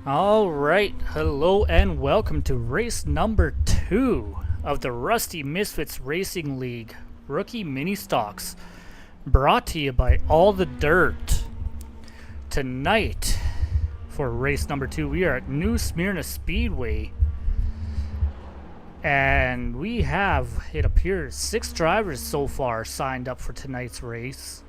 Alright, hello and welcome to race number 2 of the Rusty Misfits Racing League Rookie Mini Stocks, brought to you by All the Dirt. Tonight, for race number 2, we are at New Smyrna Speedway, and we have, it appears, 6 drivers so far signed up for tonight's race.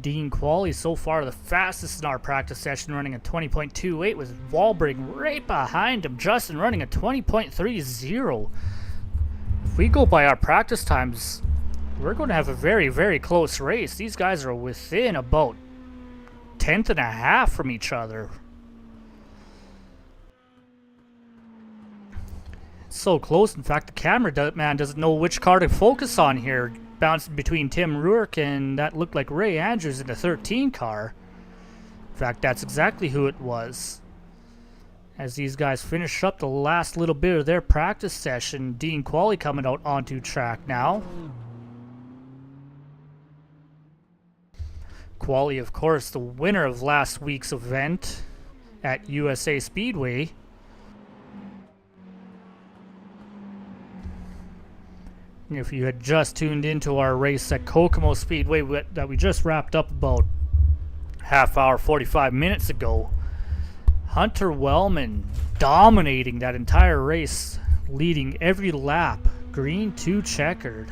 Dean Quallie so far the fastest in our practice session, running a 20.28, with Wahlberg right behind him, Justin running a 20.30. If we go by our practice times, we're going to have a very, very close race. These guys are within about 10th and a half from each other. So close, in fact, the camera man doesn't know which car to focus on here. Bouncing between Tim Rourke and that looked like Ray Andrews in the 13 car. In fact, that's exactly who it was. As these guys finish up the last little bit of their practice session, Dean Quallie coming out onto track now. Quallie, of course, the winner of last week's event at USA Speedway. If you had just tuned into our race at Kokomo Speedway that we just wrapped up about half hour, 45 minutes ago, Hunter Wellman dominating that entire race, leading every lap, green to checkered,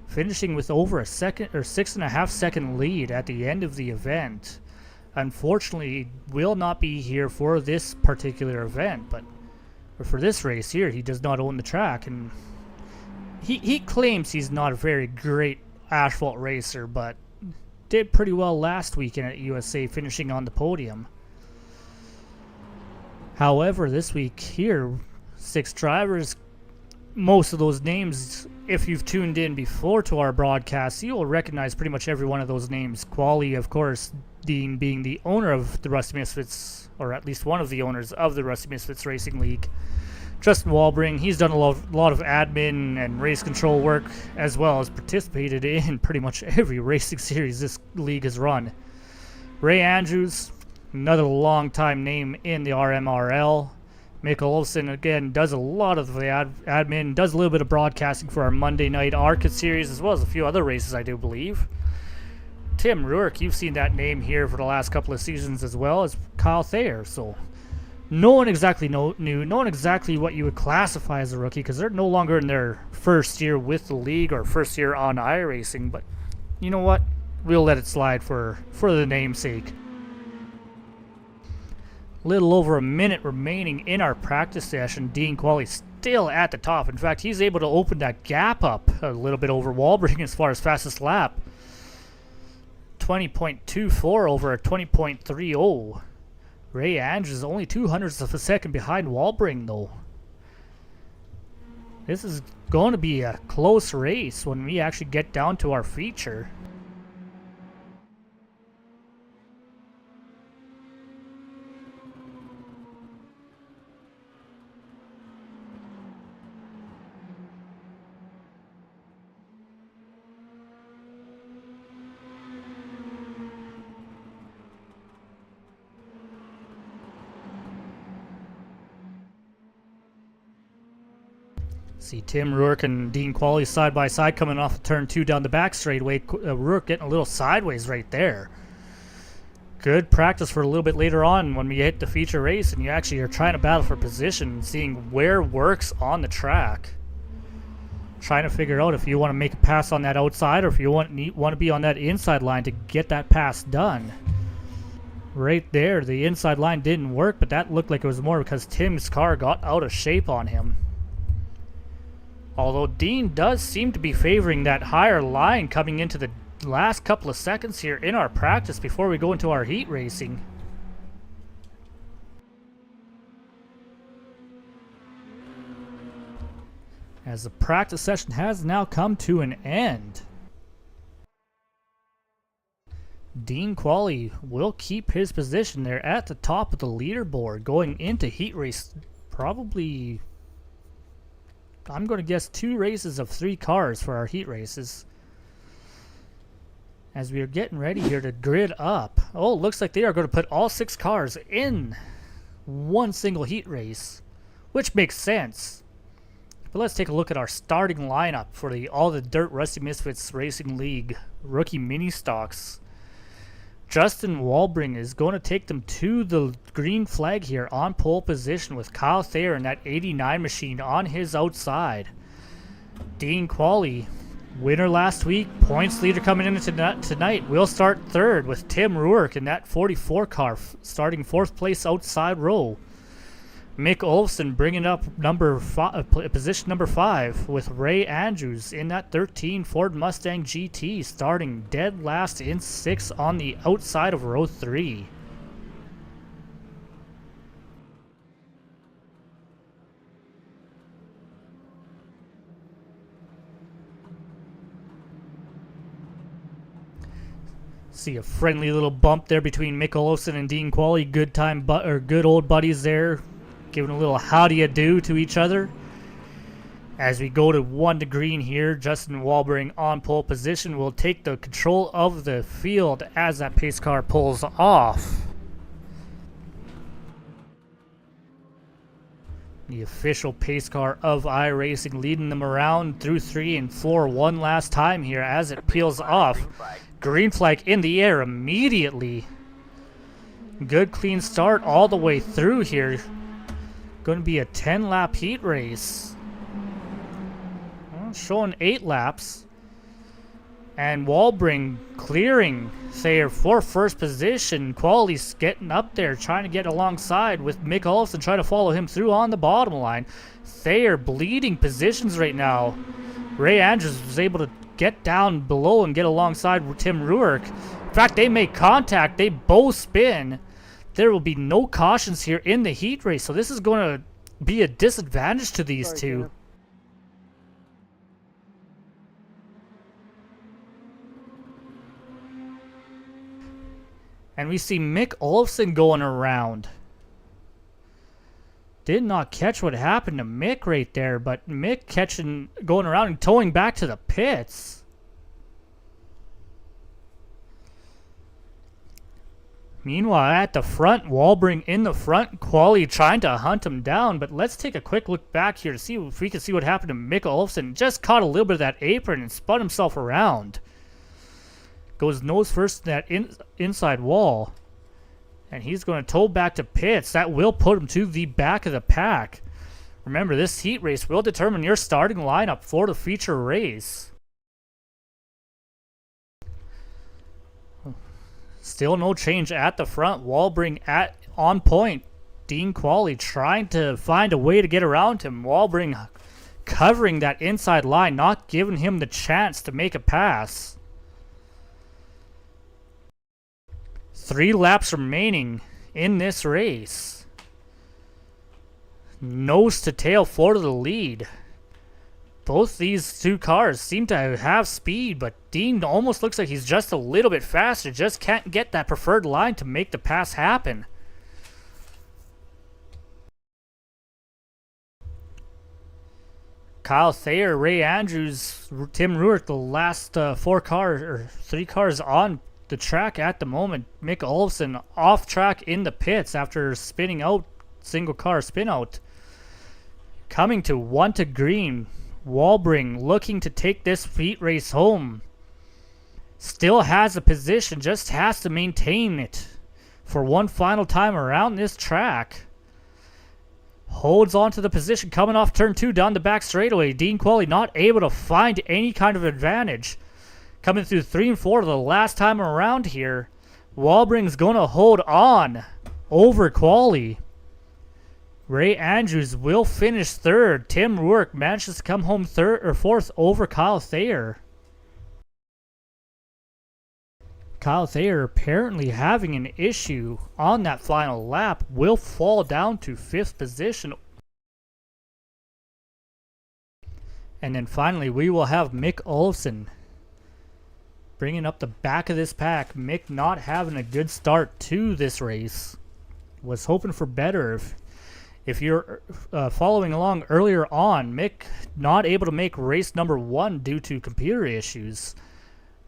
finishing with over a second or 6.5 second lead at the end of the event. Unfortunately, will not be here for this particular event, but for this race here, he does not own the track, and He claims he's not a very great asphalt racer, but did pretty well last weekend at USA, finishing on the podium. However, this week here, 6 drivers, most of those names, if you've tuned in before to our broadcast, you will recognize pretty much every one of those names. Quallie, of course, Dean being the owner of the Rusty Misfits, or at least one of the owners of the Rusty Misfits Racing League. Justin Wahlberg, he's done a lot of admin and race control work, as well as participated in pretty much every racing series this league has run. Ray Andrews, another long-time name in the RMRL. Mick Olsen, again, does a lot of the admin, does a little bit of broadcasting for our Monday night ARCA series, as well as a few other races, I do believe. Tim Rourke, you've seen that name here for the last couple of seasons, as well as Kyle Thayer, so no one exactly knew, no one exactly what you would classify as a rookie, because they're no longer in their first year with the league or first year on iRacing, but you know what? We'll let it slide for the namesake. Little over a minute remaining in our practice session. Dean Quallie still at the top. In fact, he's able to open that gap up a little bit over Wahlberg as far as fastest lap. 20.24 over a 20.30. Ray Andrews is only 0.02 of a second behind Wahlberg, though. This is going to be a close race when we actually get down to our feature. See Tim Rourke and Dean Quallie side by side coming off of turn 2 down the back straightaway. Rourke getting a little sideways right there. Good practice for a little bit later on when we hit the feature race and you actually are trying to battle for position, seeing where works on the track. Trying to figure out if you want to make a pass on that outside or if you want to be on that inside line to get that pass done. Right there, the inside line didn't work, but that looked like it was more because Tim's car got out of shape on him. Although Dean does seem to be favoring that higher line coming into the last couple of seconds here in our practice before we go into our heat racing. As the practice session has now come to an end, Dean Quallie will keep his position there at the top of the leaderboard going into heat race. Probably, I'm going to guess 2 races of 3 cars for our heat races. As we are getting ready here to grid up. Oh, looks like they are going to put all 6 cars in one single heat race, which makes sense. But let's take a look at our starting lineup for all the Dirt Rusty Misfits Racing League rookie mini stocks. Justin Walbring is going to take them to the green flag here on pole position with Kyle Thayer in that 89 machine on his outside. Dean Quallie, winner last week, points leader coming in tonight, will start third with Tim Ruark in that 44 car, starting 4th place outside row. Mick Olson bringing up position number 5 with Ray Andrews in that 13 Ford Mustang GT, starting dead last in 6th on the outside of row 3. See a friendly little bump there between Mick Olson and Dean Quallie. Good old buddies there, giving a little how do you do to each other. As we go to 1 to green here, Justin Walbring on pole position will take the control of the field as that pace car pulls off. The official pace car of iRacing leading them around through 3 and 4 one last time here as it peels off. Green flag in the air immediately. Good clean start all the way through here. Going to be a 10-lap heat race. Well, showing 8 laps. And Walbring clearing Thayer for first position. Quallie's getting up there, trying to get alongside with Mick Olson trying to follow him through on the bottom line. Thayer bleeding positions right now. Ray Andrews was able to get down below and get alongside with Tim Ruark. In fact, they make contact. They both spin. There will be no cautions here in the heat race, so this is going to be a disadvantage to these two. And we see Mick Olson going around. Did not catch what happened to Mick right there, but Mick going around and towing back to the pits. Meanwhile, at the front, Walbring in the front, Quallie trying to hunt him down. But let's take a quick look back here to see if we can see what happened to Mick Olson. Just caught a little bit of that apron and spun himself around. Goes nose first in that inside wall. And he's going to tow back to pits. That will put him to the back of the pack. Remember, this heat race will determine your starting lineup for the feature race. Still no change at the front. Walbring on point. Dean Quallie trying to find a way to get around him. Walbring covering that inside line, not giving him the chance to make a pass. 3 laps remaining in this race. Nose to tail for the lead. Both these 2 cars seem to have speed, but Dean almost looks like he's just a little bit faster. Just can't get that preferred line to make the pass happen. Kyle Thayer, Ray Andrews, Tim Ruark, the last 3 cars on the track at the moment. Mick Olson off track in the pits after spinning out, single car spin out. Coming to 1 to green. Walbring looking to take this heat race home. Still has a position, just has to maintain it for one final time around this track. Holds on to the position coming off turn 2 down the back straightaway. Dean Quallie not able to find any kind of advantage. Coming through 3 and 4 the last time around here. Walbring's going to hold on over Quallie. Ray Andrews will finish 3rd. Tim Ruark manages to come home 3rd or 4th over Kyle Thayer. Kyle Thayer apparently having an issue on that final lap, will fall down to 5th position. And then finally we will have Mick Olson bringing up the back of this pack. Mick not having a good start to this race. Was hoping for better. If you're following along earlier on, Mick not able to make race number 1 due to computer issues.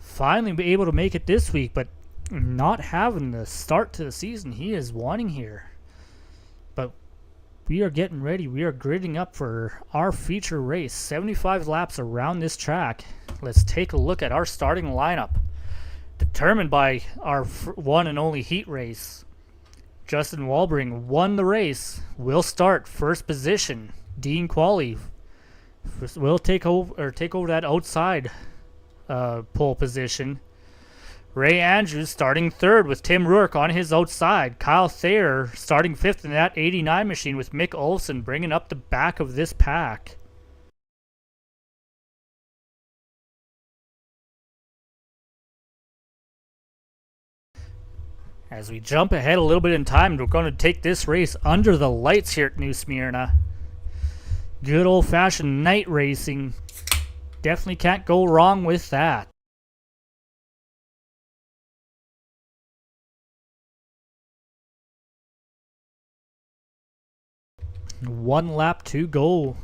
finally be able to make it this week, but not having the start to the season he is wanting here. But we are getting ready. We are gridding up for our feature race. 75 laps around this track. Let's take a look at our starting lineup. Determined by our one and only heat race. Justin Walbring won the race. Will start first position. Dean Quallie will take over that outside pole position. Ray Andrews starting third with Tim Rourke on his outside. Kyle Thayer starting fifth in that 89 machine with Mick Olson bringing up the back of this pack. As we jump ahead a little bit in time, we're going to take this race under the lights here at New Smyrna. Good old-fashioned night racing. Definitely can't go wrong with that. One lap to go.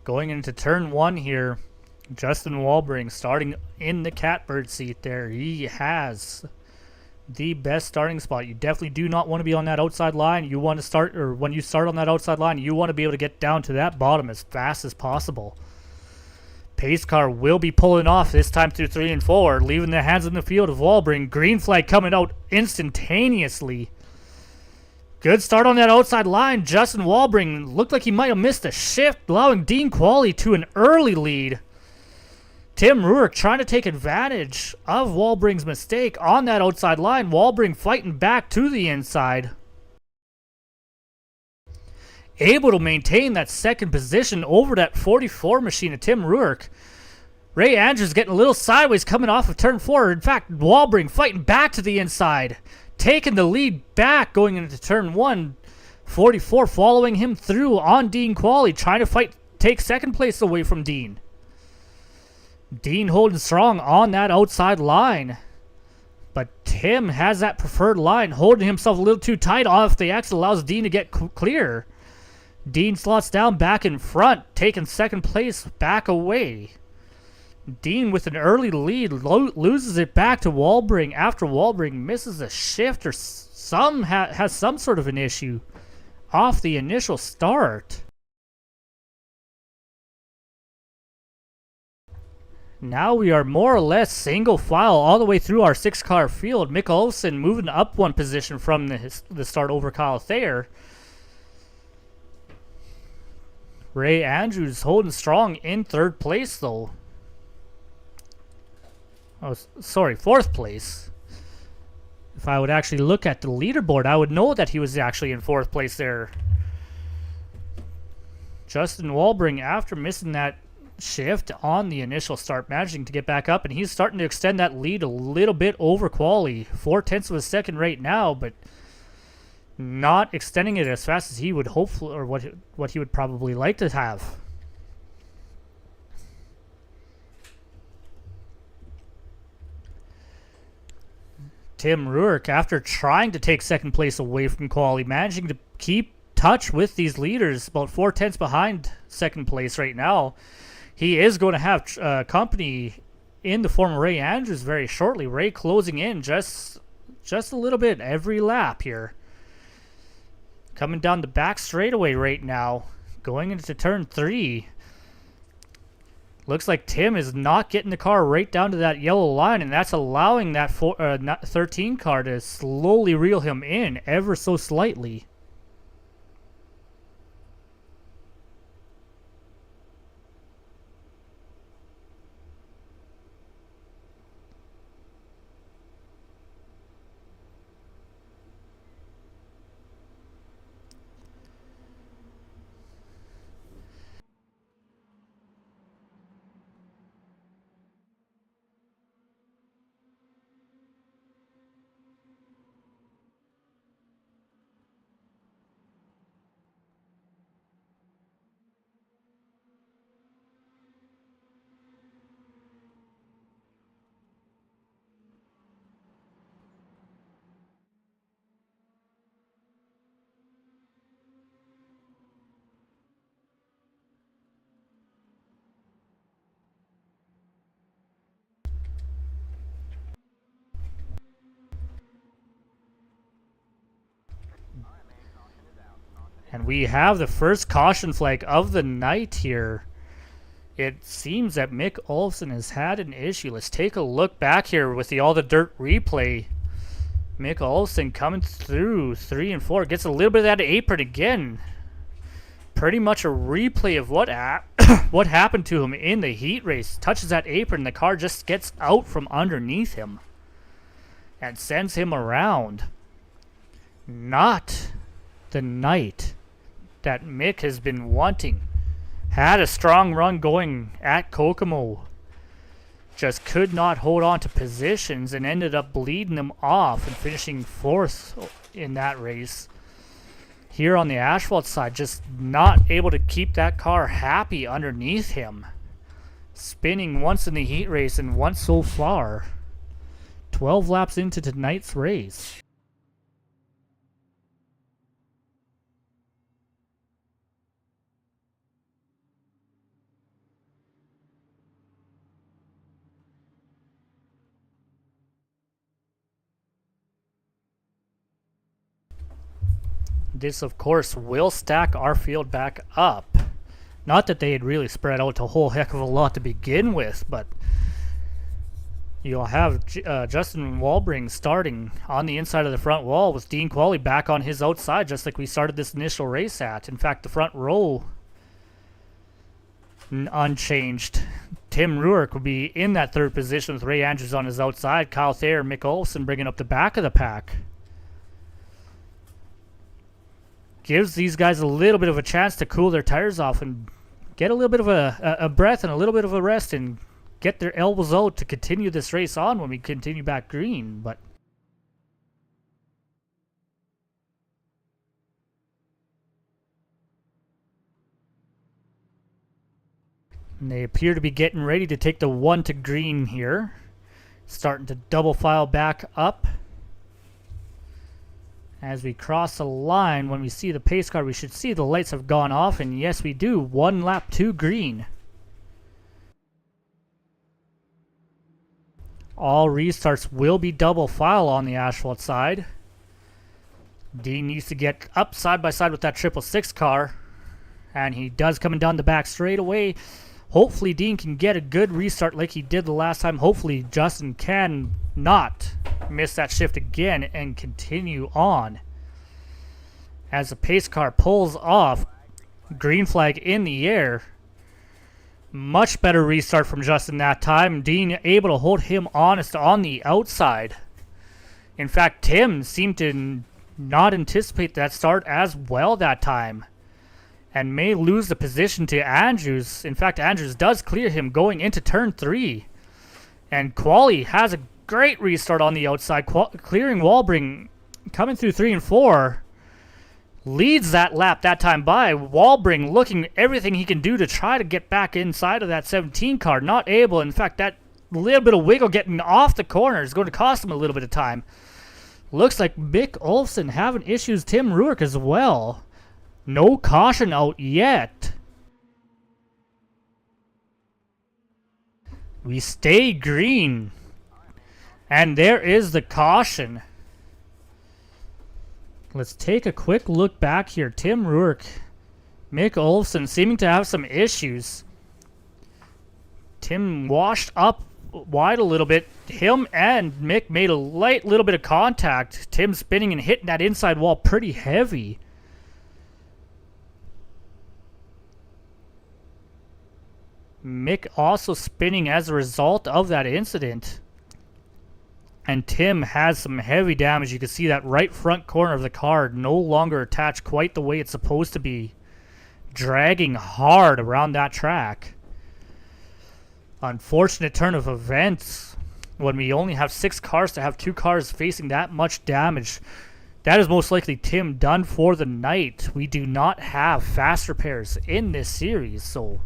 Going into turn one here. Justin Walbring starting in the catbird seat there. He has the best starting spot. You definitely do not want to be on that outside line. You want to start, or when you start on that outside line, you want to be able to get down to that bottom as fast as possible. Pace car will be pulling off this time through 3 and 4, leaving the hands in the field of Walbring. Green flag coming out instantaneously. Good start on that outside line. Justin Walbring looked like he might have missed a shift, allowing Dean Quallie to an early lead. Tim Rourke trying to take advantage of Walbring's mistake on that outside line. Walbring fighting back to the inside. Able to maintain that second position over that 44 machine of Tim Rourke. Ray Andrews getting a little sideways coming off of turn 4. In fact, Walbring fighting back to the inside. Taking the lead back going into turn 1. 44 following him through on Dean Quallie. Trying to take second place away from Dean. Dean holding strong on that outside line. But Tim has that preferred line, holding himself a little too tight off the exit, allows Dean to get clear. Dean slots down back in front, taking second place back away. Dean with an early lead loses it back to Walbring after Walbring misses a shift or has some sort of an issue off the initial start. Now we are more or less single file all the way through our 6-car field. Mick Olson moving up one position from the start over Kyle Thayer. Ray Andrews holding strong in third place though. Oh, sorry, fourth place. If I would actually look at the leaderboard, I would know that he was actually in fourth place there. Justin Walbring, after missing that shift on the initial start, managing to get back up, and he's starting to extend that lead a little bit over Quallie. 0.4 of a second right now, but not extending it as fast as he would hopefully, or what he would probably like to have. Tim Rourke, after trying to take second place away from Quallie, managing to keep touch with these leaders, about 0.4 behind second place right now. He is going to have company in the form of Ray Andrews very shortly. Ray closing in just a little bit every lap here. Coming down the back straightaway right now, going into turn 3. Looks like Tim is not getting the car right down to that yellow line, and that's allowing that 13 car to slowly reel him in ever so slightly. And we have the first caution flag of the night here. It seems that Mick Olsen has had an issue. Let's take a look back here with the all the dirt replay. Mick Olsen coming through 3 and 4. Gets a little bit of that apron again. Pretty much a replay of what what happened to him in the heat race. Touches that apron. The car just gets out from underneath him and sends him around. Not the night that Mick has been wanting. Had a strong run going at Kokomo. Just could not hold on to positions and ended up bleeding them off and finishing 4th in that race. Here on the asphalt side, just not able to keep that car happy underneath him. Spinning once in the heat race and once so far. 12 laps into tonight's race. This, of course, will stack our field back up. Not that they had really spread out a whole heck of a lot to begin with, but you'll have Justin Walbring starting on the inside of the front wall with Dean Quallie back on his outside, just like we started this initial race at. In fact, the front row unchanged. Tim Ruark will be in that 3rd position with Ray Andrews on his outside. Kyle Thayer, Mick Olsen bringing up the back of the pack. Gives these guys a little bit of a chance to cool their tires off and get a little bit of a breath and a little bit of a rest and get their elbows out to continue this race on when we continue back green. But they appear to be getting ready to take the 1 to green here. Starting to double file back up. As we cross the line, when we see the pace car, we should see the lights have gone off, and yes, we do. 1 lap to green. All restarts will be double file on the asphalt side. Dean needs to get up side by side with that 666 car, and he does coming down the back straightaway. Hopefully Dean can get a good restart like he did the last time. Hopefully Justin can not miss that shift again and continue on. As the pace car pulls off, green flag in the air. Much better restart from Justin that time. Dean able to hold him honest on the outside. In fact, Tim seemed to not anticipate that start as well that time and may lose the position to Andrews. In fact, Andrews does clear him going into turn 3. And Quallie has a great restart on the outside, clearing Walbring, coming through 3 and 4. Leads that lap that time by. Walbring looking everything he can do to try to get back inside of that 17 car. Not able. In fact, that little bit of wiggle getting off the corner is going to cost him a little bit of time. Looks like Mick Olsen having issues. Tim Ruark as well. No caution out yet. We stay green. And there is the caution. Let's take a quick look back here. Tim Ruark, Mick Olsen seeming to have some issues. Tim washed up wide a little bit. Him and Mick made a light little bit of contact. Tim spinning and hitting that inside wall pretty heavy. Mick also spinning as a result of that incident. And Tim has some heavy damage. You can see that right front corner of the car no longer attached quite the way it's supposed to be. Dragging hard around that track. Unfortunate turn of events when we only have 6 cars to have 2 cars facing that much damage. That is most likely Tim done for the night. We do not have fast repairs in this series, so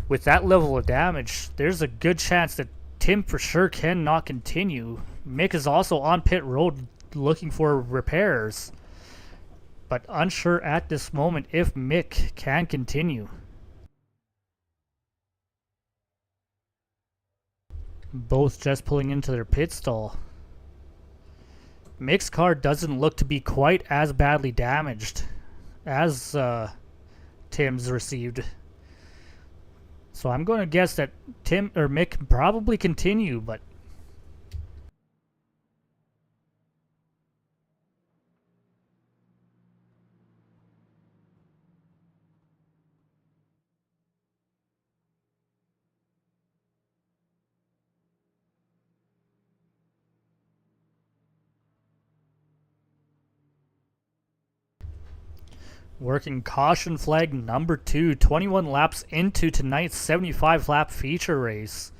with that level of damage, there's a good chance that Tim for sure cannot continue. Mick is also on pit road looking for repairs, but unsure at this moment if Mick can continue. Both just pulling into their pit stall. Mick's car doesn't look to be quite as badly damaged as Tim's received. So I'm going to guess that Tim or Mick can probably continue, but working caution flag number 2, 21 laps into tonight's 75 lap feature race.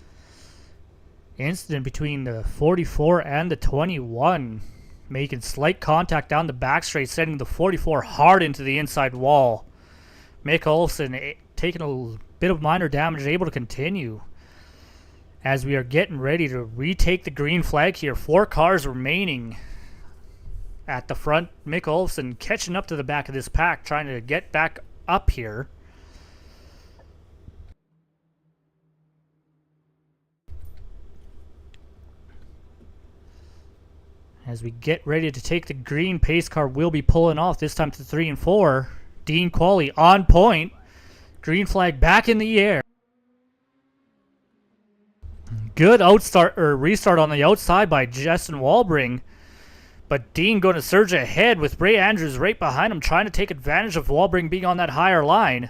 Incident between the 44 and the 21, making slight contact down the back straight, sending the 44 hard into the inside wall. Mick Olsen taking a bit of minor damage, able to continue. As we are getting ready to retake the green flag here, 4 cars remaining at the front. Mick Olsen catching up to the back of this pack, trying to get back up here. As we get ready to take the green, pace car will be pulling off, this time to 3 and 4. Dean Quallie on point. Green flag back in the air. Good restart on the outside by Justin Walbring. But Dean going to surge ahead with Ray Andrews right behind him, trying to take advantage of Walbring being on that higher line.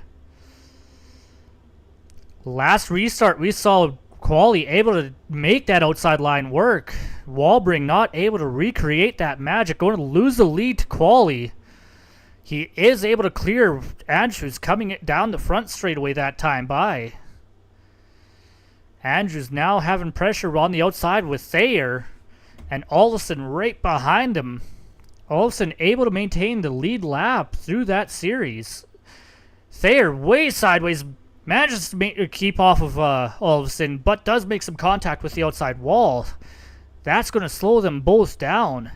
Last restart, we saw Quallie able to make that outside line work. Walbring not able to recreate that magic, going to lose the lead to Quallie. He is able to clear Andrews coming down the front straightaway that time by. Andrews now having pressure on the outside with Thayer. And Olsen right behind him. Olsen able to maintain the lead lap through that series. Thayer way sideways, manages to keep off of Olsen, but does make some contact with the outside wall. That's going to slow them both down.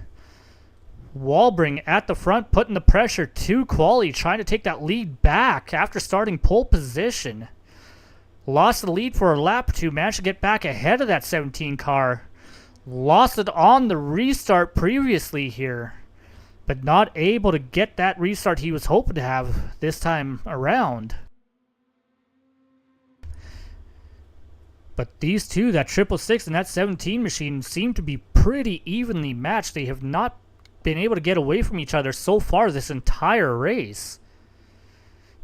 Walbring at the front, putting the pressure to Quallie, trying to take that lead back after starting pole position. Lost the lead for a lap or two, managed to get back ahead of that 17 car. Lost it on the restart previously here, but not able to get that restart he was hoping to have this time around. But these two, that 666 and that 17 machine, seem to be pretty evenly matched. They have not been able to get away from each other so far this entire race.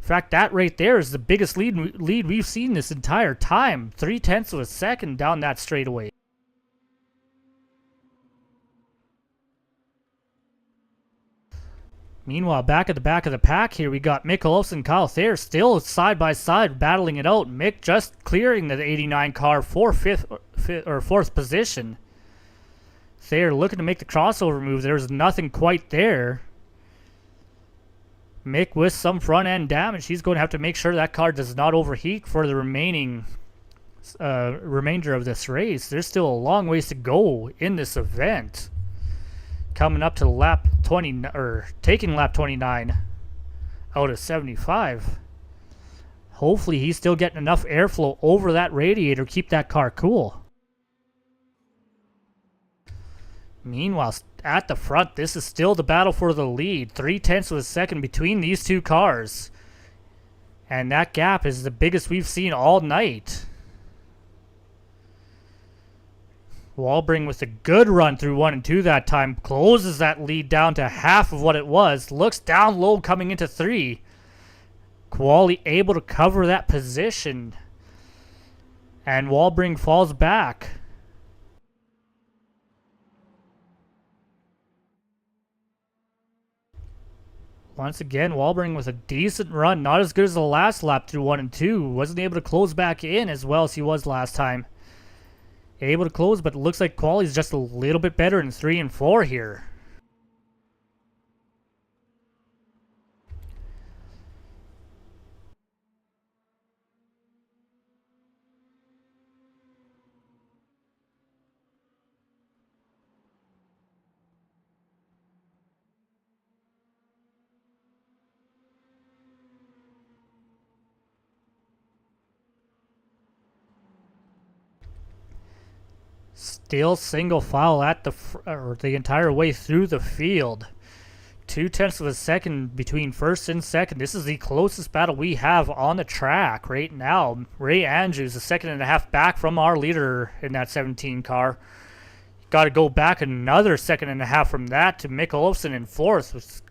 In fact, that right there is the biggest lead we've seen this entire time. 0.3 of a second down that straightaway. Meanwhile, back at the back of the pack here, we got Mick Olsen and Kyle Thayer still side by side battling it out. Mick just clearing the 89 car for fourth position. Thayer looking to make the crossover move. There's nothing quite there. Mick with some front end damage. He's going to have to make sure that car does not overheat for the remainder of this race. There's still a long ways to go in this event. Coming up to lap 20, or taking lap 29 out of 75. Hopefully he's still getting enough airflow over that radiator, keep that car cool. Meanwhile, at the front, this is still the battle for the lead. 0.3 of a second between these two cars. And that gap is the biggest we've seen all night. Walbring with a good run through 1 and 2 that time. Closes that lead down to half of what it was. Looks down low coming into 3. Quallie able to cover that position. And Walbring falls back. Once again, Walbring with a decent run. Not as good as the last lap through 1 and 2. Wasn't able to close back in as well as he was last time. Able to close, but it looks like Quallie's just a little bit better in 3 and 4 here. Still single file at the entire way through the field. 2/10 of a second between first and second. This is the closest battle we have on the track right now. Ray Andrews, a second and a half back from our leader in that 17 car. Got to go back another second and a half from that to Mick Olofsson in fourth, with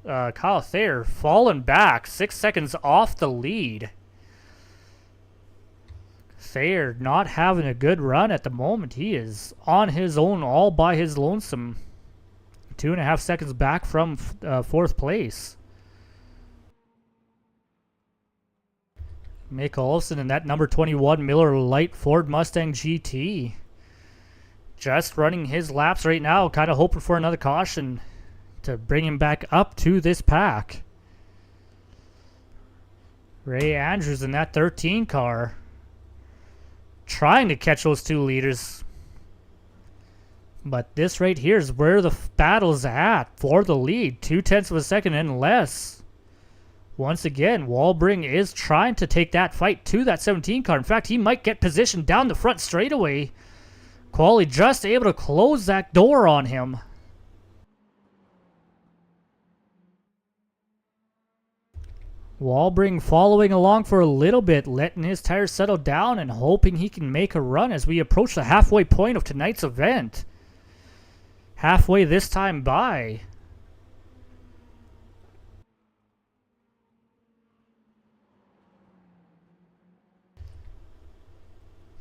Kyle Thayer falling back 6 seconds off the lead. Thayer not having a good run at the moment. He is on his own, all by his lonesome. 2.5 seconds back from fourth place. Mick Olofsson in that number 21 Miller Lite Ford Mustang GT. Just running his laps right now, kind of hoping for another caution to bring him back up to this pack. Ray Andrews in that 13 car, trying to catch those two leaders. But this right here is where the battle's at for the lead. 2/10 of a second and less. Once again, Walbring is trying to take that fight to that 17 car. In fact, he might get positioned down the front straightaway. Quallie just able to close that door on him. Walbring following along for a little bit, letting his tires settle down and hoping he can make a run as we approach the halfway point of tonight's event. Halfway this time by.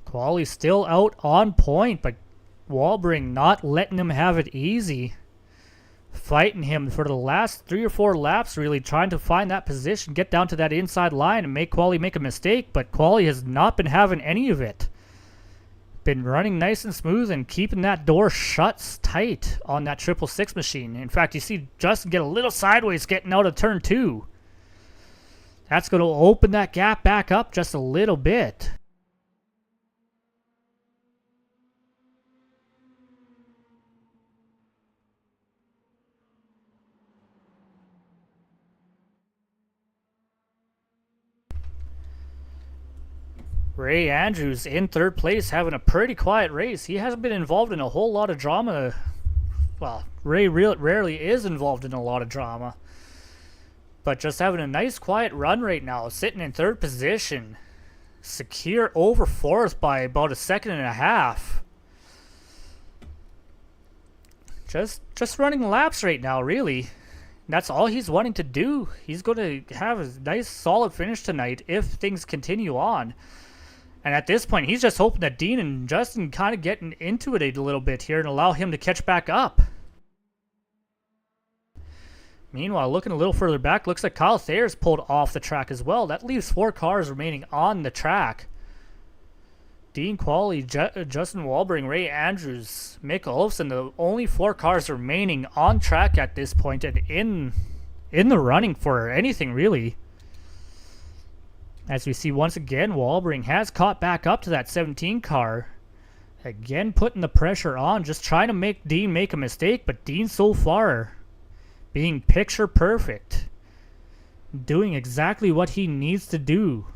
Quallie still out on point, but Walbring not letting him have it easy. Fighting him for the last 3 or 4 laps, really trying to find that position, get down to that inside line and make Quallie make a mistake, but Quallie has not been having any of it. Been running nice and smooth and keeping that door shut tight on that 666 machine. In fact, you see Justin get a little sideways getting out of turn 2. That's going to open that gap back up just a little bit. Ray Andrews in third place, having a pretty quiet race. He hasn't been involved in a whole lot of drama. Well, Ray rarely is involved in a lot of drama. But just having a nice quiet run right now, sitting in third position. Secure over fourth by about a second and a half. Just running laps right now, really. That's all he's wanting to do. He's going to have a nice solid finish tonight if things continue on. And at this point, he's just hoping that Dean and Justin kind of getting into it a little bit here and allow him to catch back up. Meanwhile, looking a little further back, looks like Kyle Thayer's pulled off the track as well. That leaves 4 cars remaining on the track. Dean Quallie, Justin Walbring, Ray Andrews, Mick Olofsson, the only 4 cars remaining on track at this point and in the running for anything, really. As we see once again, Walbring has caught back up to that 17 car. Again, putting the pressure on, just trying to make Dean make a mistake, but Dean so far being picture perfect. Doing exactly what he needs to do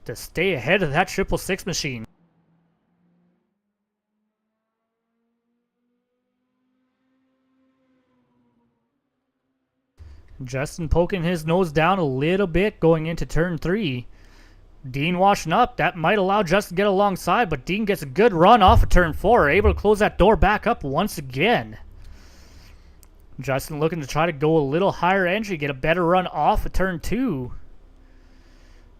to stay ahead of that 666 machine. Justin poking his nose down a little bit going into turn 3. Dean washing up. That might allow Justin to get alongside, but Dean gets a good run off of turn 4. Able to close that door back up once again. Justin looking to try to go a little higher entry, get a better run off of turn 2.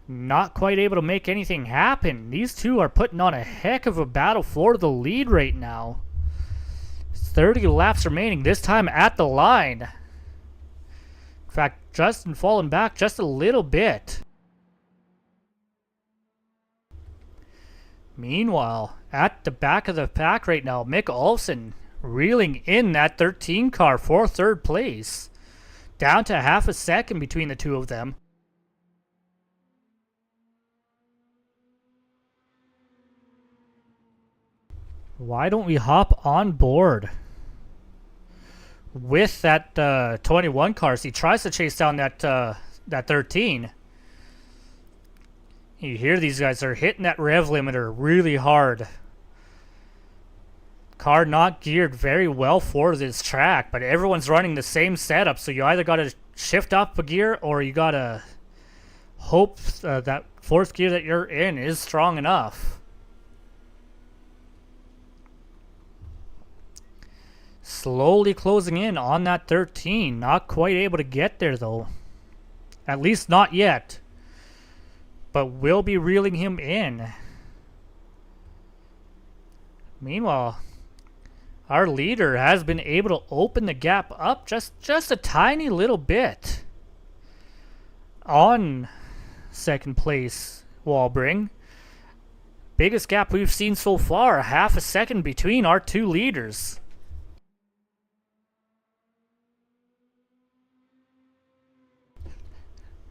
Not quite able to make anything happen. These two are putting on a heck of a battle for the lead right now. 30 laps remaining, this time at the line. In fact, Justin falling back just a little bit. Meanwhile, at the back of the pack right now, Mick Olofsson reeling in that 13 car for third place. Down to half a second between the two of them. Why don't we hop on board with that 21 car? So he tries to chase down that 13. You hear these guys are hitting that rev limiter really hard. car not geared very well for this track, but everyone's running the same setup, so you either got to shift up a gear or you got to hope that fourth gear that you're in is strong enough. Slowly closing in on that 13. Not quite able to get there though. At least not yet. But will be reeling him in. Meanwhile, our leader has been able to open the gap up just a tiny little bit. On second place, Walbring. Biggest gap we've seen so far, half a second between our two leaders.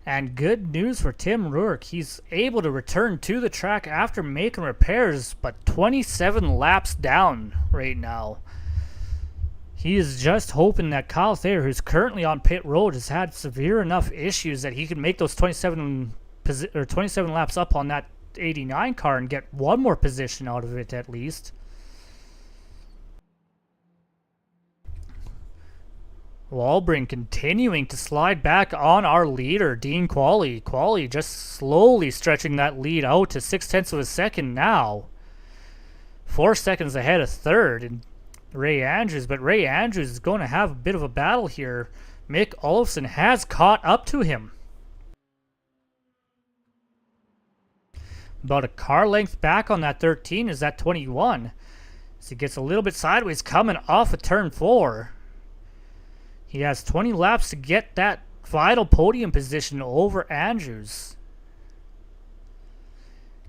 And good news for Tim Rourke. He's able to return to the track after making repairs, but 27 laps down right now. He is just hoping that Kyle Thayer, who's currently on pit road, has had severe enough issues that he can make those 27 laps up on that 89 car and get one more position out of it at least. Walbring continuing to slide back on our leader, Dean Quallie. Quallie just slowly stretching that lead out to 0.6 of a second now. 4 seconds ahead of third and Ray Andrews, but Ray Andrews is going to have a bit of a battle here. Mick Olofsson has caught up to him. About a car length back on that 13 is that 21. As he gets a little bit sideways coming off of turn 4. He has 20 laps to get that vital podium position over Andrews.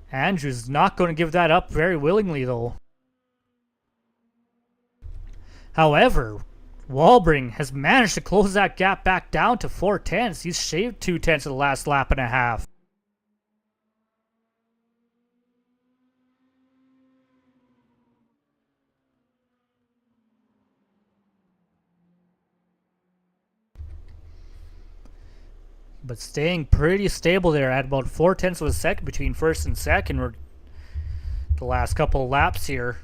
Andrews not going to give that up very willingly though. However, Walbring has managed to close that gap back down to 4/10. He's shaved 2/10 of the last lap and a half. But staying pretty stable there at about 0.4 of a second between first and second or the last couple of laps here.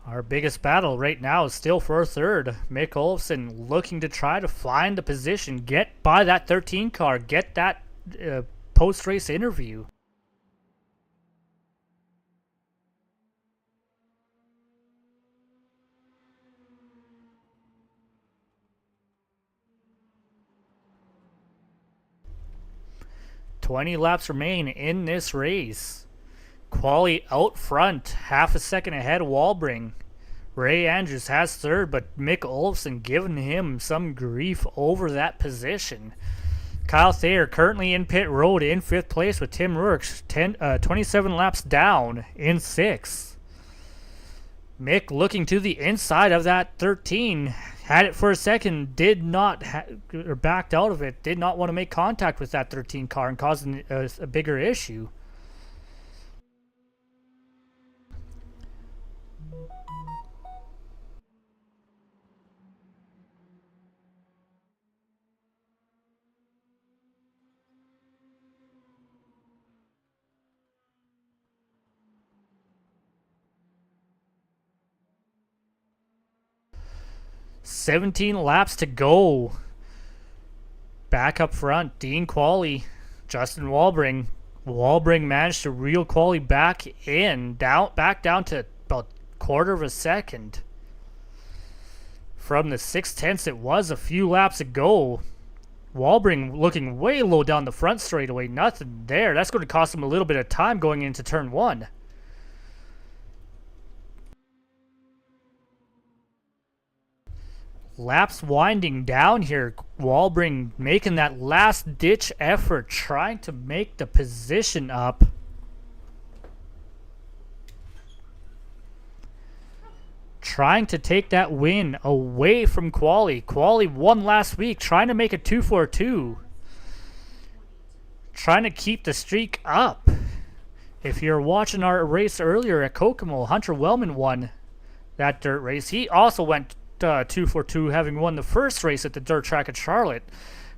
Our biggest battle right now is still for third. Mick Olofsson looking to try to find the position, get by that 13 car, get that post-race interview. $20 laps remain in this race. Quallie out front, half a second ahead of Walbring. Ray Andrews has third, but Mick Olofsson giving him some grief over that position. Kyle Thayer currently in pit road in 5th place with Tim Rourke 27 laps down in 6th. Mick looking to the inside of that 13. Had it for a second, did not or backed out of it, did not want to make contact with that 13 car and causing a bigger issue. $17 laps to go. Back up front, Dean Quallie, Justin Walbring. Walbring managed to reel Quallie back down to about 1/4 of a second. From the 0.6 it was a few laps ago. Walbring looking way low down the front straightaway. Nothing there. That's going to cost him a little bit of time going into turn 1. Laps winding down here. Walbring making that last ditch effort, trying to make the position up. Trying to take that win away from Quallie. Quallie won last week, trying to make it 2-4-2. Trying to keep the streak up. If you're watching our race earlier at Kokomo, Hunter Wellman won that dirt race. He also went 2-4-2, having won the first race at the dirt track at Charlotte.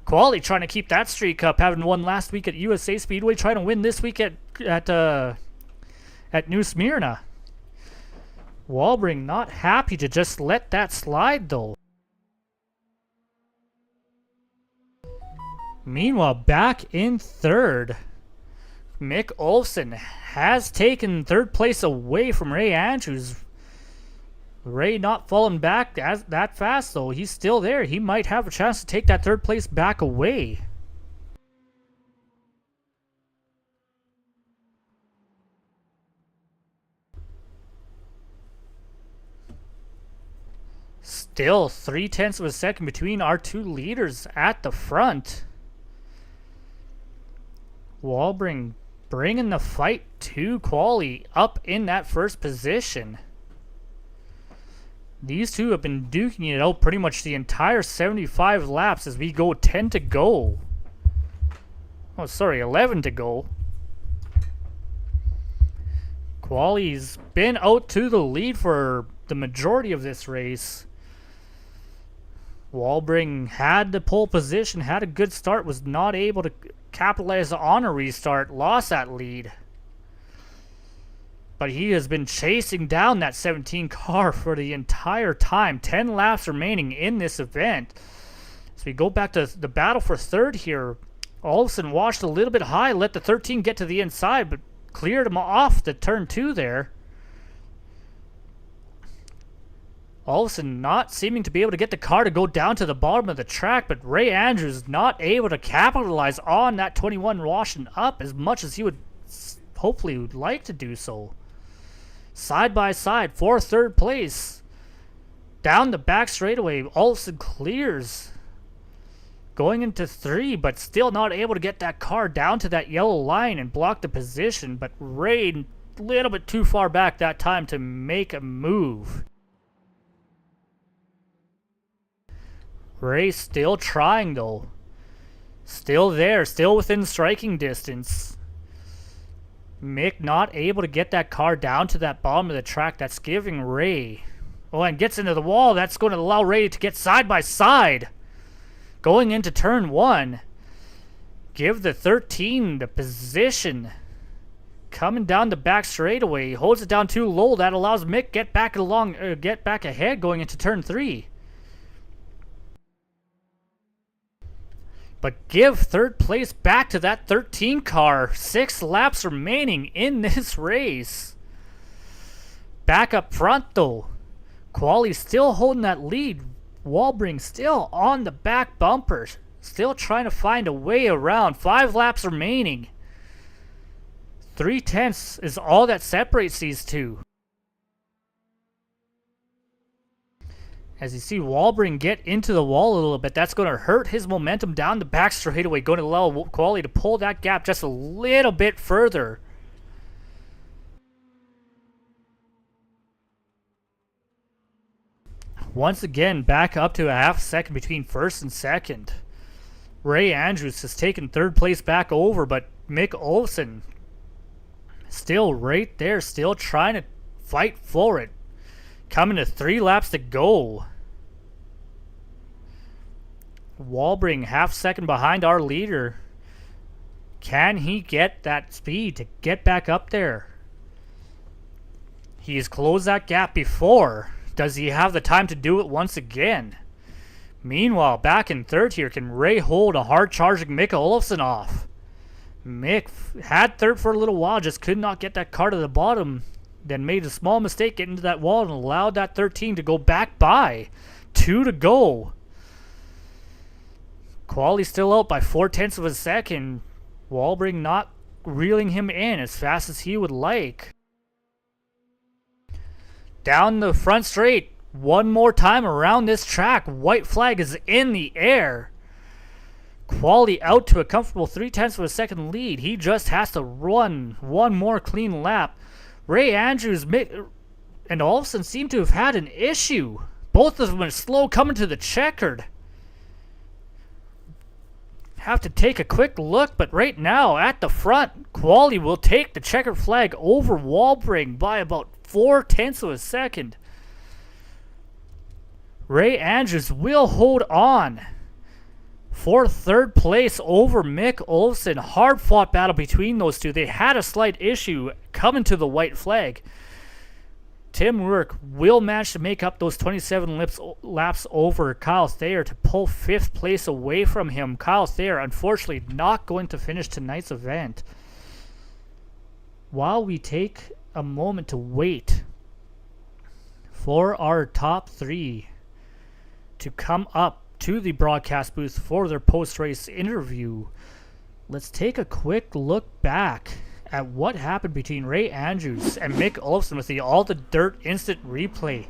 Quallie trying to keep that streak up, having won last week at USA Speedway, trying to win this week at New Smyrna. Walbring not happy to just let that slide though. Meanwhile, back in third, Mick Olsen has taken third place away from Ray Andrews. Ray not falling back that fast though. He's still there. He might have a chance to take that third place back away. Still 0.3 of a second between our two leaders at the front. Walbring bringing the fight to Quallie up in that first position. These two have been duking it out pretty much the entire 75 laps as we go 10 to go. Oh, sorry, 11 to go. Quallie's been out to the lead for the majority of this race. Walbring had the pole position, had a good start, was not able to capitalize on a restart, lost that lead. But he has been chasing down that 17 car for the entire time. 10 laps remaining in this event. So we go back to the battle for third here. Olsen washed a little bit high, let the 13 get to the inside, but cleared him off the turn 2 there. Olsen not seeming to be able to get the car to go down to the bottom of the track, but Ray Andrews not able to capitalize on that 21 washing up as much as he would hopefully would like to do so. Side by side for third place. Down the back straightaway, Olsen clears. Going into 3, but still not able to get that car down to that yellow line and block the position. But Ray a little bit too far back that time to make a move. Ray still trying though. Still there, still within striking distance. Mick not able to get that car down to that bottom of the track. That's giving Ray. Oh, and gets into the wall. That's going to allow Ray to get side by side. Going into turn 1. Give the 13 the position. Coming down the back straightaway. Holds it down too low. That allows Mick get back ahead going into turn 3. But give third place back to that 13 car. 6 laps remaining in this race. Back up front though. Quallie still holding that lead. Walbring still on the back bumper. Still trying to find a way around. 5 laps remaining. 0.3 is all that separates these two. As you see Walbring get into the wall a little bit, that's going to hurt his momentum down the back straightaway. Going to allow Quallie to pull that gap just a little bit further. Once again, back up to a half second between first and second. Ray Andrews has taken third place back over, but Mick Olsen still right there, still trying to fight for it. Coming to 3 laps to go. Walbring half second behind our leader. Can he get that speed to get back up there? He's closed that gap before. Does he have the time to do it once again? Meanwhile, back in third here, can Ray hold a hard-charging Mick Olsen off? Mick had third for a little while, just could not get that car to the bottom. Then made a small mistake getting into that wall and allowed that 13 to go back by. 2 to go. Quallie still out by 0.4 of a second. Walbring not reeling him in as fast as he would like. Down the front straight. One more time around this track. White flag is in the air. Quallie out to a comfortable 0.3 of a second lead. He just has to run one more clean lap. Ray Andrews and Olsen seem to have had an issue. Both of them are slow coming to the checkered. Have to take a quick look, but right now at the front, Quallie will take the checkered flag over Walbring by about 0.4 of a second. Ray Andrews will hold on for third place over Mick Olsen. Hard fought battle between those two. They had a slight issue coming to the white flag. Tim Rourke will manage to make up those 27 laps over Kyle Thayer to pull 5th place away from him. Kyle Thayer, unfortunately, not going to finish tonight's event. While we take a moment to wait for our top 3 to come up to the broadcast booth for their post-race interview, let's take a quick look back at what happened between Ray Andrews and Mick Olofsson with the All the Dirt instant replay.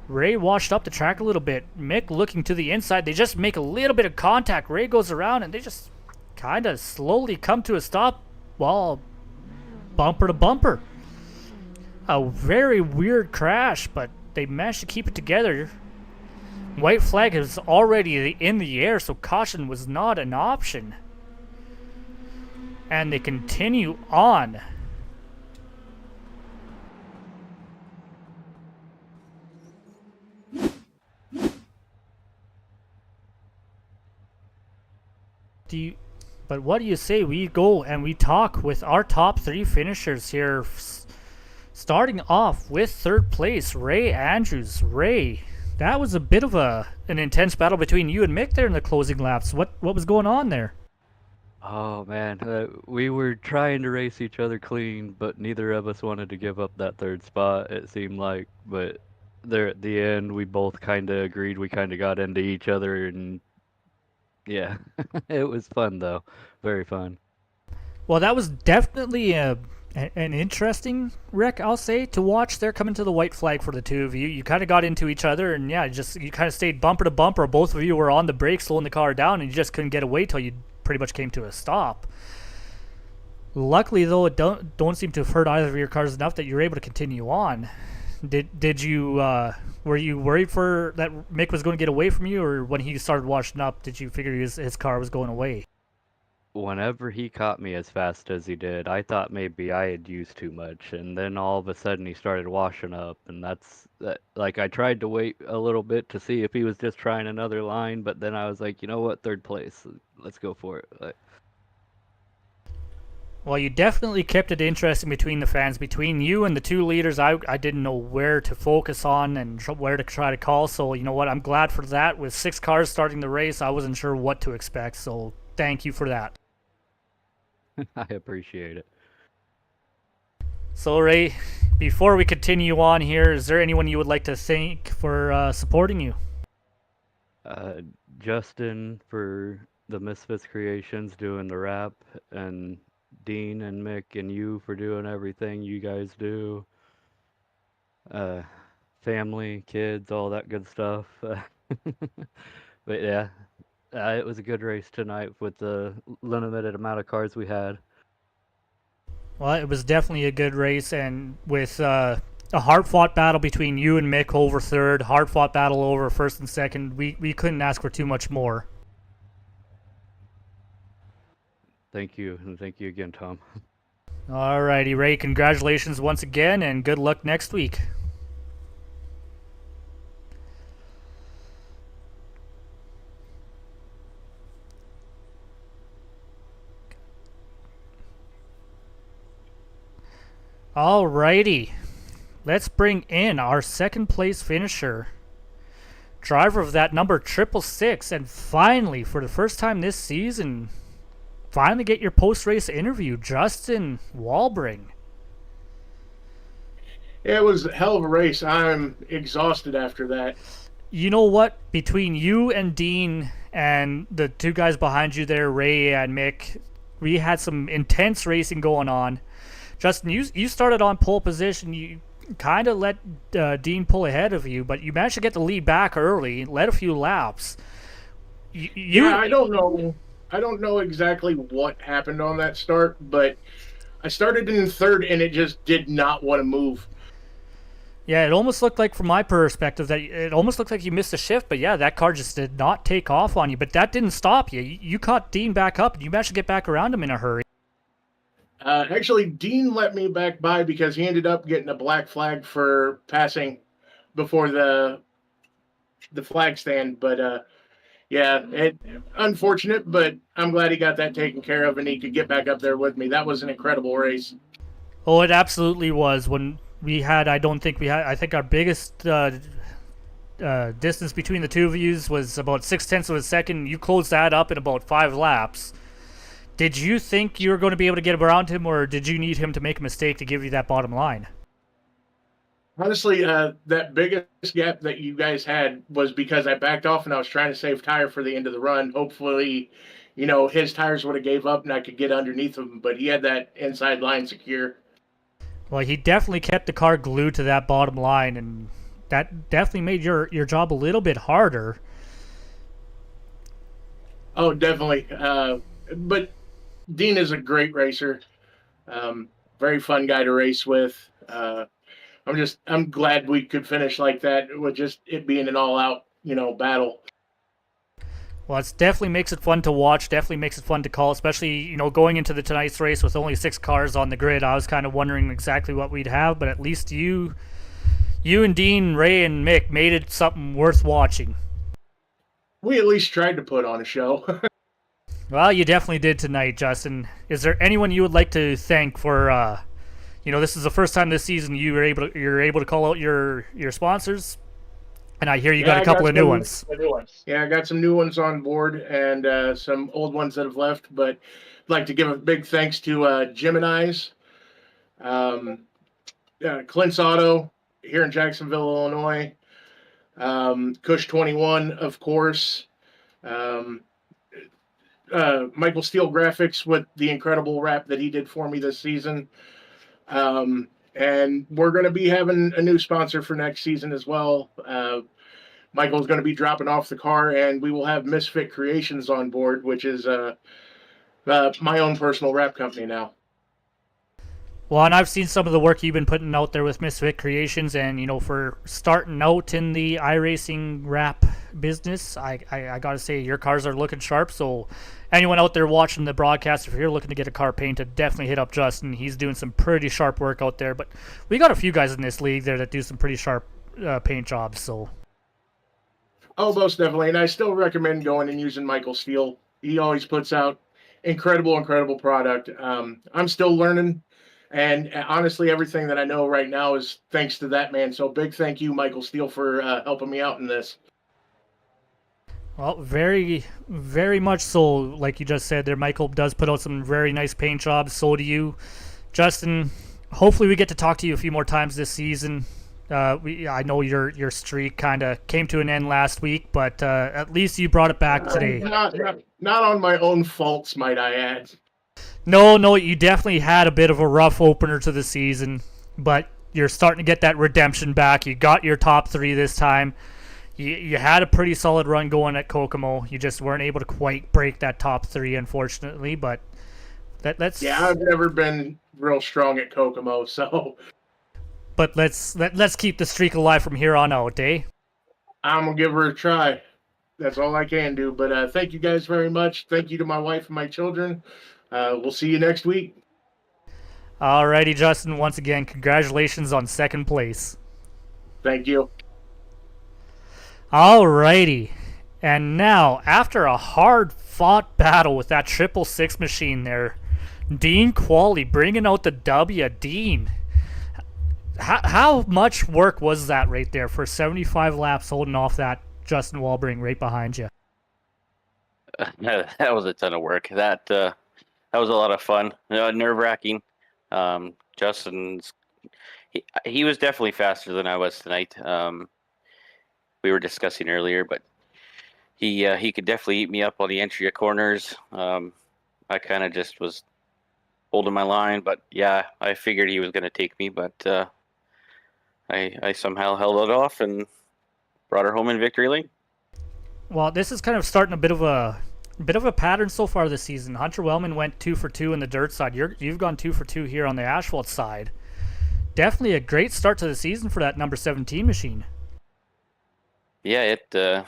Ray washed up the track a little bit. Mick looking to the inside. They just make a little bit of contact. Ray goes around and they just kind of slowly come to a stop while bumper to bumper. A very weird crash, but they managed to keep it together. White flag is already in the air, so caution was not an option. And they continue on. But what do you say we go and we talk with our top 3 finishers here, starting off with 3rd place, Ray Andrews. Ray, that was a bit of an intense battle between you and Mick there in the closing laps. What was going on there? Oh man, we were trying to race each other clean, but neither of us wanted to give up that 3rd spot, it seemed like. But there at the end, we both kind of agreed. We kind of got into each other, and yeah, it was fun though. Very fun. Well, that was definitely an interesting wreck, I'll say, to watch there coming to the white flag for the two of you. You kind of got into each other, and yeah, you kind of stayed bumper to bumper. Both of you were on the brakes, slowing the car down, and you just couldn't get away till you pretty much came to a stop. Luckily, though, it don't seem to have hurt either of your cars enough that you were able to continue on. Did you were you worried for that Mick was going to get away from you, or when he started washing up, did you figure his car was going away? Whenever he caught me as fast as he did, I thought maybe I had used too much, and then all of a sudden he started washing up, and like I tried to wait a little bit to see if he was just trying another line, but then I was like, you know what, 3rd place, let's go for it. Well, you definitely kept it interesting between the fans. Between you and the 2 leaders, I didn't know where to focus on and where to try to call. So, you know what? I'm glad for that. With 6 cars starting the race, I wasn't sure what to expect. So, thank you for that. I appreciate it. So, Ray, before we continue on here, is there anyone you would like to thank for supporting you? Justin for the Misfits Creations doing the rap, and Dean and Mick and you for doing everything you guys do. Family, kids, all that good stuff. But yeah, it was a good race tonight with the limited amount of cars we had. Well, it was definitely a good race, and with a hard-fought battle between you and Mick over 3rd, hard-fought battle over 1st and 2nd, we couldn't ask for too much more. Thank you, and thank you again, Tom. Alrighty, Ray, congratulations once again, and good luck next week. Alrighty, let's bring in our 2nd place finisher, driver of that number 666, and finally, for the first time this season, finally get your post-race interview, Justin Walbring. It was a hell of a race. I'm exhausted after that. You know what? Between you and Dean and the 2 guys behind you there, Ray and Mick, we had some intense racing going on. Justin, you started on pole position. You kind of let Dean pull ahead of you, but you managed to get the lead back early, led a few laps. Yeah, I don't know exactly what happened on that start, but I started in 3rd and it just did not want to move. Yeah, it almost looked like, from my perspective, that it almost looked like you missed a shift, but yeah, that car just did not take off on you. But that didn't stop you. You caught Dean back up, and you managed to get back around him in a hurry. Actually, Dean let me back by because he ended up getting a black flag for passing before the flag stand. But yeah, unfortunate, but I'm glad he got that taken care of and he could get back up there with me. That was an incredible race. Oh, it absolutely was. When I think our biggest distance between the two of you was about 0.6 of a second. You closed that up in about 5 laps. Did you think you were going to be able to get around him, or did you need him to make a mistake to give you that bottom line? Honestly, that biggest gap that you guys had was because I backed off and I was trying to save tire for the end of the run. Hopefully, his tires would have gave up and I could get underneath him, but he had that inside line secure. Well, he definitely kept the car glued to that bottom line, and that definitely made your job a little bit harder. Oh, definitely. But Dean is a great racer. Very fun guy to race with. I'm glad we could finish like that with just it being an all out, battle. Well, it definitely makes it fun to watch. Definitely makes it fun to call, especially going into the tonight's race with only 6 cars on the grid. I was kind of wondering exactly what we'd have, but at least you and Dean, Ray, and Mick made it something worth watching. We at least tried to put on a show. Well, you definitely did tonight, Justin. Is there anyone you would like to thank for? This is the first time this season you're able to call out your sponsors, and I hear you got a couple of new ones. Yeah, I got some new ones on board and some old ones that have left. But I'd like to give a big thanks to Gemini's, Clint's Auto here in Jacksonville, Illinois, Cush 21, of course. Michael Steele Graphics with the incredible wrap that he did for me this season. And we're going to be having a new sponsor for next season as well. Michael's going to be dropping off the car, and we will have Misfit Creations on board, which is my own personal wrap company now. Well, and I've seen some of the work you've been putting out there with Misfit Creations, and for starting out in the iRacing wrap business, I got to say your cars are looking sharp. So anyone out there watching the broadcast, if you're looking to get a car painted, definitely hit up Justin. He's doing some pretty sharp work out there. But we got a few guys in this league there that do some pretty sharp paint jobs. So. Oh, most definitely. And I still recommend going and using Michael Steele. He always puts out incredible product. I'm still learning. And honestly, everything that I know right now is thanks to that man. So big thank you, Michael Steele, for helping me out in this. Well, very, very much so. Like you just said there, Michael does put out some very nice paint jobs. So do you. Justin, hopefully we get to talk to you a few more times this season. I know your streak kind of came to an end last week, but at least you brought it back today. Not on my own faults, might I add. No, you definitely had a bit of a rough opener to the season, but you're starting to get that redemption back. You got your top 3 this time. You had a pretty solid run going at Kokomo. You just weren't able to quite break that top 3, unfortunately. But that's I've never been real strong at Kokomo, so. But let's keep the streak alive from here on out, eh? I'm gonna give her a try. That's all I can do. But thank you guys very much. Thank you to my wife and my children. We'll see you next week. Alrighty, Justin. Once again, congratulations on 2nd place. Thank you. Alrighty. And now, after a hard-fought battle with that 666 machine there, Dean Quallie bringing out the W. Dean, how much work was that right there for 75 laps holding off that Justin Walbring right behind you? That was a ton of work. That was a lot of fun. Nerve-wracking. Justin's he was definitely faster than I was tonight. We were discussing earlier, but he could definitely eat me up on the entry of corners. I kind of just was holding my line, but yeah, I figured he was going to take me, but I somehow held it off and brought her home in victory lane. Well, this is kind of starting a bit of a pattern so far this season. Hunter Wellman went 2 for 2 in the dirt side. You've gone 2 for 2 here on the asphalt side. Definitely a great start to the season for that number 17 machine. Yeah, it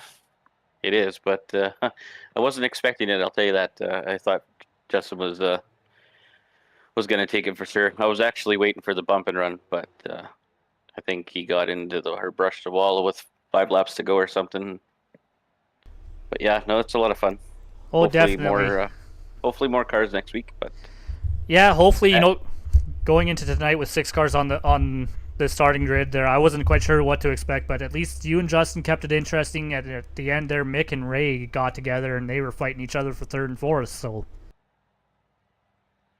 is, but I wasn't expecting it. I'll tell you that. I thought Justin was going to take it for sure. I was actually waiting for the bump and run, but I think he got into her brush the wall with 5 laps to go or something. But yeah, no, it's a lot of fun. Oh, hopefully definitely. Hopefully more cars next week. But yeah, hopefully going into tonight with 6 cars on the starting grid there. I wasn't quite sure what to expect, but at least you and Justin kept it interesting. At the end there, Mick and Ray got together and they were fighting each other for third and fourth. So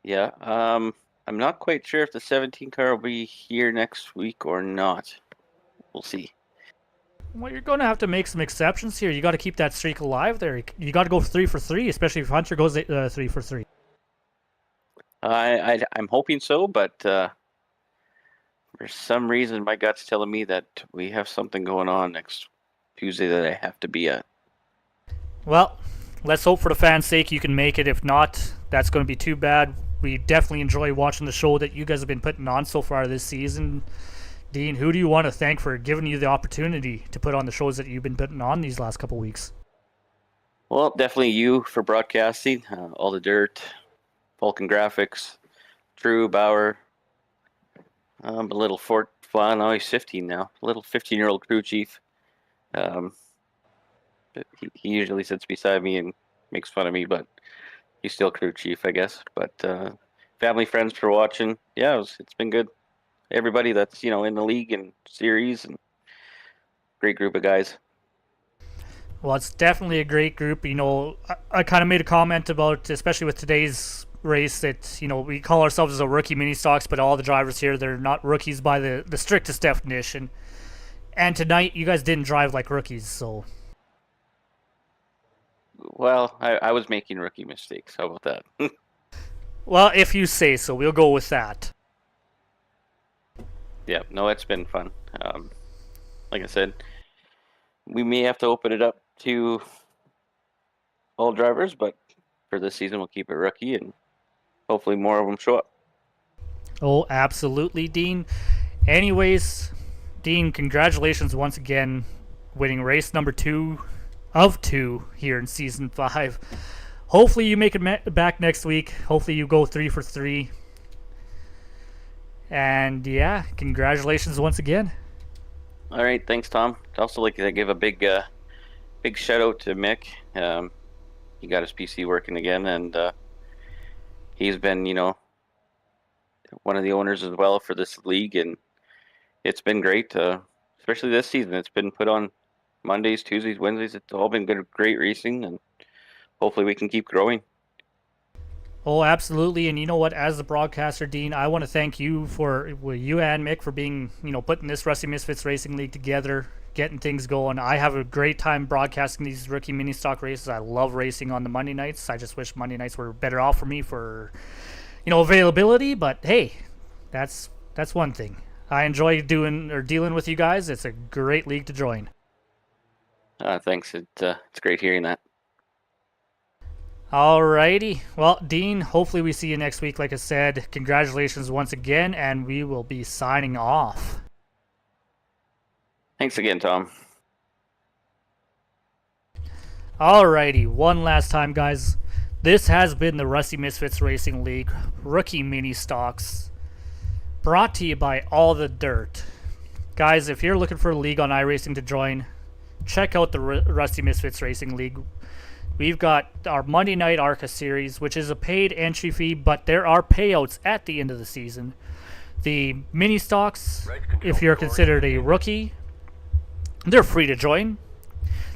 Yeah. I'm not quite sure if the 17 car will be here next week or not. We'll see. well, you're going to have to make some exceptions here. You got to keep that streak alive there. You got to go 3 for 3, especially if Hunter goes 3 for 3. I'm hoping so, but for some reason my gut's telling me that we have something going on next Tuesday that I have to be at. Well, let's hope for the fans' sake you can make it. If not, that's going to be too bad. We definitely enjoy watching the show that you guys have been putting on so far this season. Dean, who do you want to thank for giving you the opportunity to put on the shows that you've been putting on these last couple weeks? Well, definitely you for broadcasting, all the dirt, Vulcan Graphics, Drew Bauer, a little well, he's 15 now, a little 15-year-old crew chief. He usually sits beside me and makes fun of me, but he's still crew chief, I guess. But family, friends for watching. Yeah, it's been good. Everybody that's in the league and series, and great group of guys. Well, it's definitely a great group. I kind of made a comment about, especially with today's race, that we call ourselves a rookie mini stocks, but all the drivers here, they're not rookies by the strictest definition. And tonight, you guys didn't drive like rookies, so. Well, I was making rookie mistakes. How about that? Well, if you say so, we'll go with that. Yeah, no, it's been fun. Like I said, we may have to open it up to all drivers, but for this season, we'll keep it rookie, and hopefully more of them show up. Oh, absolutely, Dean. Anyways, Dean, congratulations once again, winning race number 2 of 2 here in season 5. Hopefully you make it back next week. Hopefully you go 3 for 3. And yeah, congratulations once again. All right, thanks, Tom. I'd also like to give a big shout out to Mick. He got his PC working again, and he's been, one of the owners as well for this league, and it's been great, especially this season. It's been put on Mondays, Tuesdays, Wednesdays. It's all been good, great racing, and hopefully we can keep growing. Oh, absolutely. And you know what? As the broadcaster, Dean, I want to thank you you and Mick for being, putting this Rusty Misfits Racing League together, getting things going. I have a great time broadcasting these rookie mini stock races. I love racing on the Monday nights. I just wish Monday nights were better off for me for, availability. But hey, that's one thing. I enjoy dealing with you guys. It's a great league to join. Thanks. It's great hearing that. Alrighty. Well, Dean, hopefully we see you next week. Like I said, congratulations once again, and we will be signing off. Thanks again, Tom. Alrighty, one last time, guys. This has been the Rusty Misfits Racing League Rookie Mini Stocks, brought to you by All the Dirt. Guys, if you're looking for a league on iRacing to join, check out the Rusty Misfits Racing League. We've got our Monday Night ARCA series, which is a paid entry fee, but there are payouts at the end of the season. The mini stocks, if you're considered a rookie, they're free to join.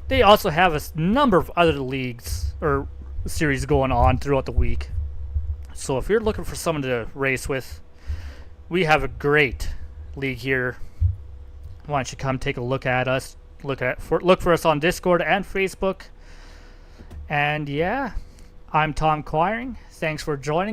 They also have a number of other leagues or series going on throughout the week. So if you're looking for someone to race with, we have a great league here. Why don't you come take a look at us? Look for us on Discord and Facebook. And yeah, I'm Tom Quiring. Thanks for joining.